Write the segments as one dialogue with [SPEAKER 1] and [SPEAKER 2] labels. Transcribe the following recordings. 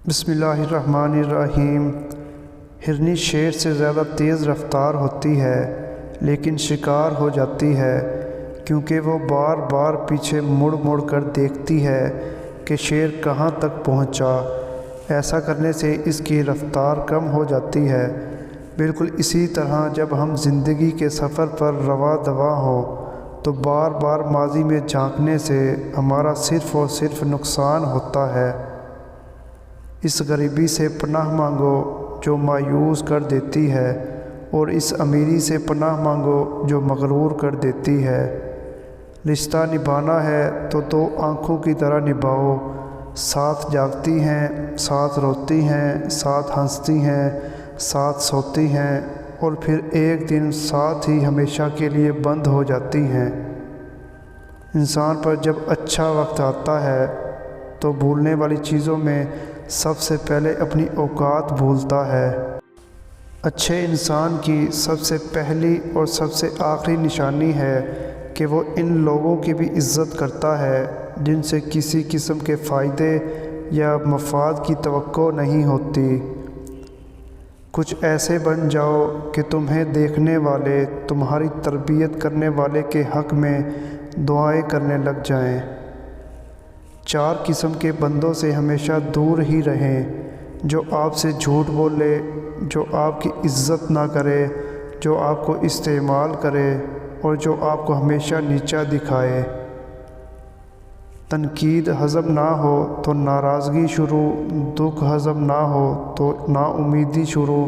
[SPEAKER 1] بسم اللہ الرحمن الرحیم۔ ہرنی شیر سے زیادہ تیز رفتار ہوتی ہے لیکن شکار ہو جاتی ہے، کیونکہ وہ بار بار پیچھے مڑ مڑ کر دیکھتی ہے کہ شیر کہاں تک پہنچا۔ ایسا کرنے سے اس کی رفتار کم ہو جاتی ہے۔ بالکل اسی طرح جب ہم زندگی کے سفر پر رواں دواں ہوں تو بار بار ماضی میں جھانکنے سے ہمارا صرف اور صرف نقصان ہوتا ہے۔ اس غریبی سے پناہ مانگو جو مایوس کر دیتی ہے، اور اس امیری سے پناہ مانگو جو مغرور کر دیتی ہے۔ رشتہ نبھانا ہے تو دو آنکھوں کی طرح نبھاؤ، ساتھ جاگتی ہیں، ساتھ روتی ہیں، ساتھ ہنستی ہیں، ساتھ سوتی ہیں، اور پھر ایک دن ساتھ ہی ہمیشہ کے لیے بند ہو جاتی ہیں۔ انسان پر جب اچھا وقت آتا ہے تو بھولنے والی چیزوں میں سب سے پہلے اپنی اوقات بھولتا ہے۔ اچھے انسان کی سب سے پہلی اور سب سے آخری نشانی ہے کہ وہ ان لوگوں کی بھی عزت کرتا ہے جن سے کسی قسم کے فائدے یا مفاد کی توقع نہیں ہوتی۔ کچھ ایسے بن جاؤ کہ تمہیں دیکھنے والے تمہاری تربیت کرنے والے کے حق میں دعائیں کرنے لگ جائیں۔ 4 قسم کے بندوں سے ہمیشہ دور ہی رہیں: جو آپ سے جھوٹ بولے، جو آپ کی عزت نہ کرے، جو آپ کو استعمال کرے، اور جو آپ کو ہمیشہ نیچا دکھائے۔ تنقید ہضم نہ ہو تو ناراضگی شروع، دکھ ہضم نہ ہو تو نا امیدی شروع،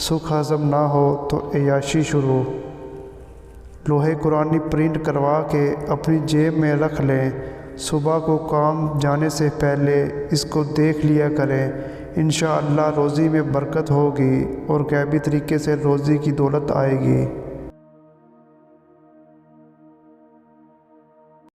[SPEAKER 1] سکھ ہضم نہ ہو تو عیاشی شروع۔ لوہے قرآنی پرنٹ کروا کے اپنی جیب میں رکھ لیں، صبح کو کام جانے سے پہلے اس کو دیکھ لیا کریں۔ انشاءاللہ روزی میں برکت ہوگی اور غیبی طریقے سے روزی کی دولت آئے گی۔